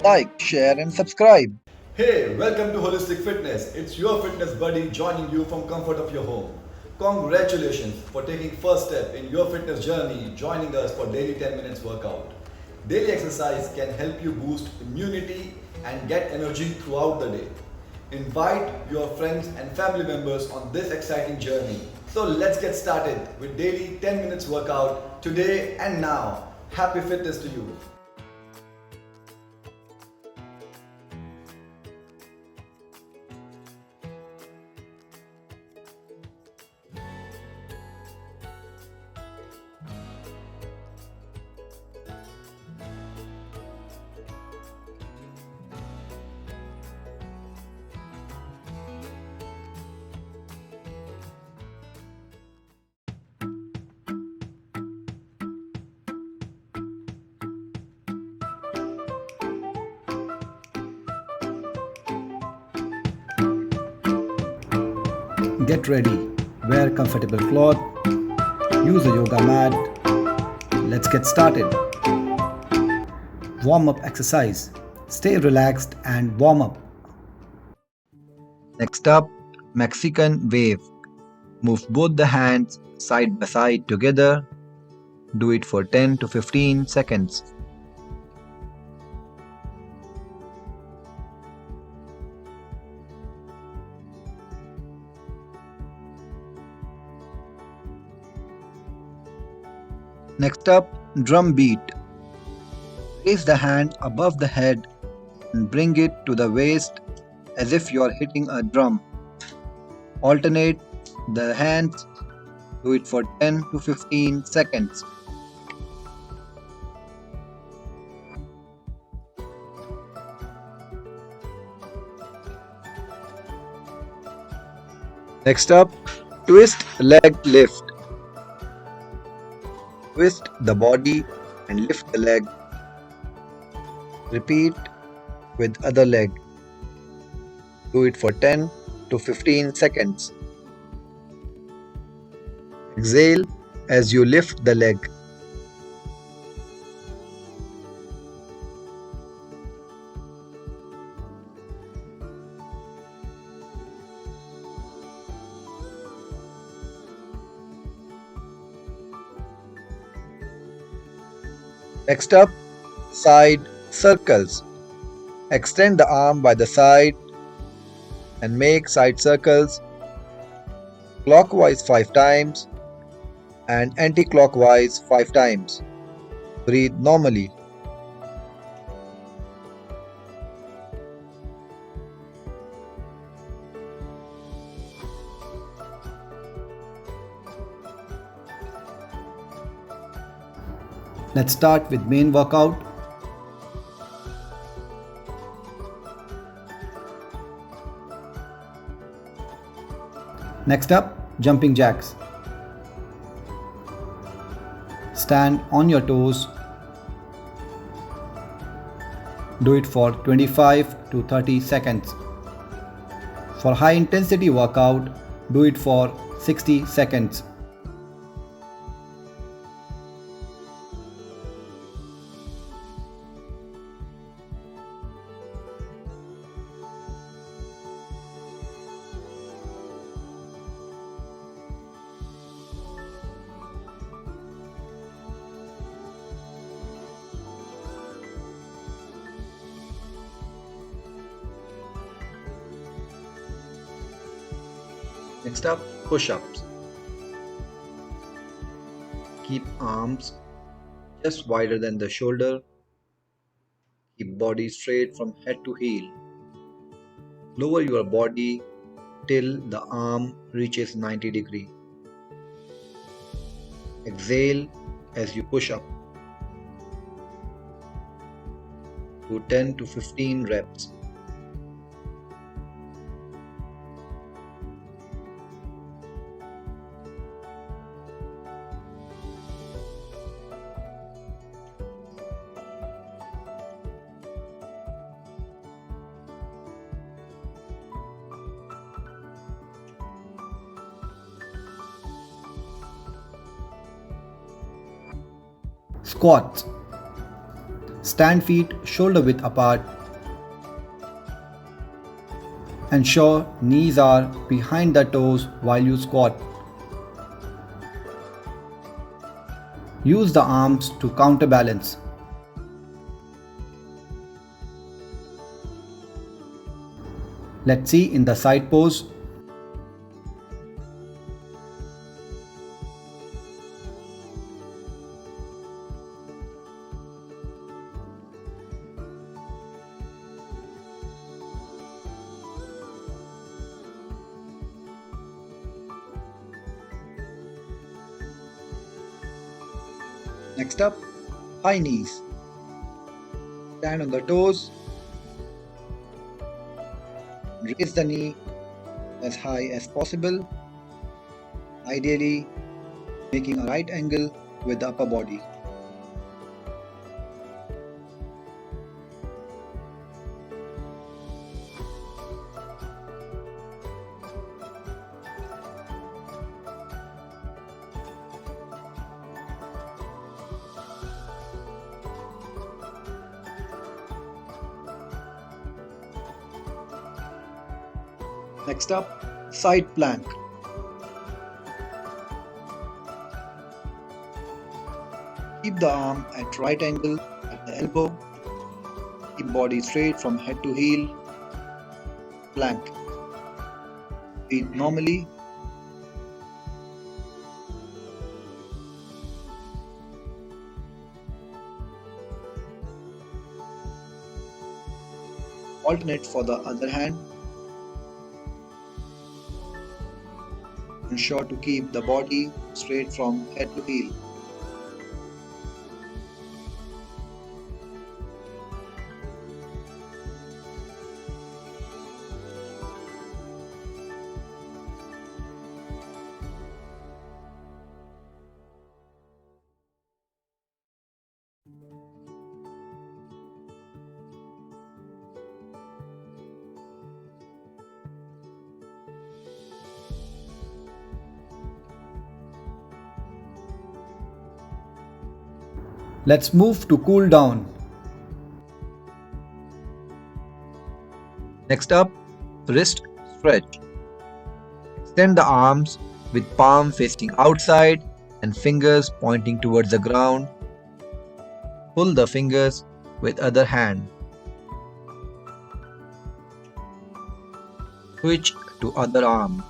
like, share, and subscribe. Hey, welcome to Holistic Fitness. It's your fitness buddy joining you from comfort of your home. Congratulations for taking first step in your fitness journey, joining us for daily 10 minutes workout. Daily exercise can help you boost immunity and get energy throughout the day. Invite your friends and family members on this exciting journey. So let's get started with daily 10 minutes workout today and now. Happy fitness to you. Get ready, wear comfortable cloth, use a yoga mat. Let's get started. Warm up exercise. Stay relaxed and warm up. Next up, Mexican wave. Move both the hands side by side together. Do it for 10 to 15 seconds. Next up, drum beat. Raise the hand above the head and bring it to the waist as if you are hitting a drum. Alternate the hands. Do it for 10 to 15 seconds. Next up, twist leg lift. Twist the body and lift the leg. Repeat with other leg. Do it for 10 to 15 seconds. Exhale as you lift the leg. Next up, side circles. Extend the arm by the side and make side circles clockwise 5 times and anti-clockwise 5 times. Breathe normally. Let's start with main workout. Next up, jumping jacks. Stand on your toes. Do it for 25 to 30 seconds. For high intensity workout, do it for 60 seconds. Next up, push-ups. Keep arms just wider than the shoulder. Keep body straight from head to heel. Lower your body till the arm reaches 90 degree. Exhale as you push up. Do 10 to 15 reps. Squats. Stand feet shoulder width apart. Ensure knees are behind the toes while you squat. Use the arms to counterbalance. Let's see in the side pose. Next up, high knees. Stand on the toes. Raise the knee as high as possible, ideally making a right angle with the upper body. Next up, side plank. Keep the arm at right angle at the elbow. Keep body straight from head to heel. Plank. Breathe normally. Alternate for the other hand. Ensure to keep the body straight from head to heel. Let's move to cool down. Next up, wrist stretch. Extend the arms with palm facing outside and fingers pointing towards the ground. Pull the fingers with other hand. Switch to other arm.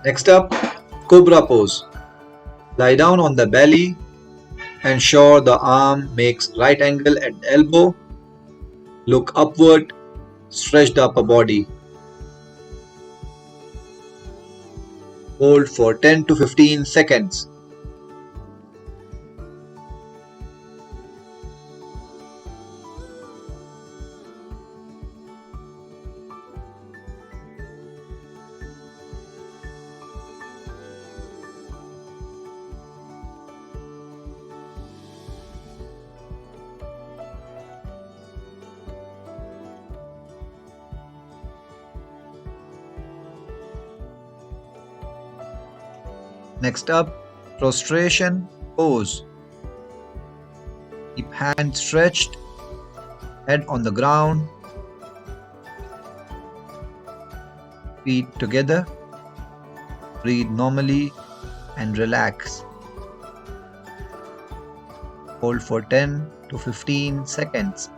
Next up, Cobra pose. Lie down on the belly. Ensure the arm makes right angle at the elbow. Look upward. Stretch the upper body. Hold for 10 to 15 seconds. Next up, prostration pose. Keep hands stretched, head on the ground, feet together. Breathe normally and relax. Hold for 10 to 15 seconds.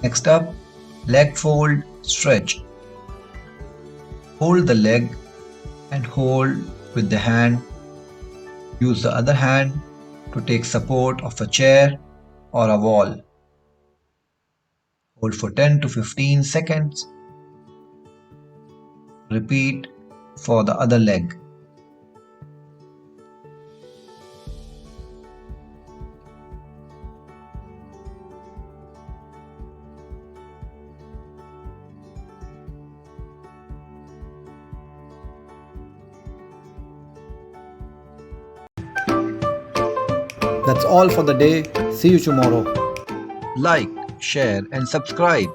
Next up, leg fold stretch. Hold the leg and hold with the hand. Use the other hand to take support of a chair or a wall. Hold for 10 to 15 seconds. Repeat for the other leg. That's all for the day. See you tomorrow. Like, share, and subscribe.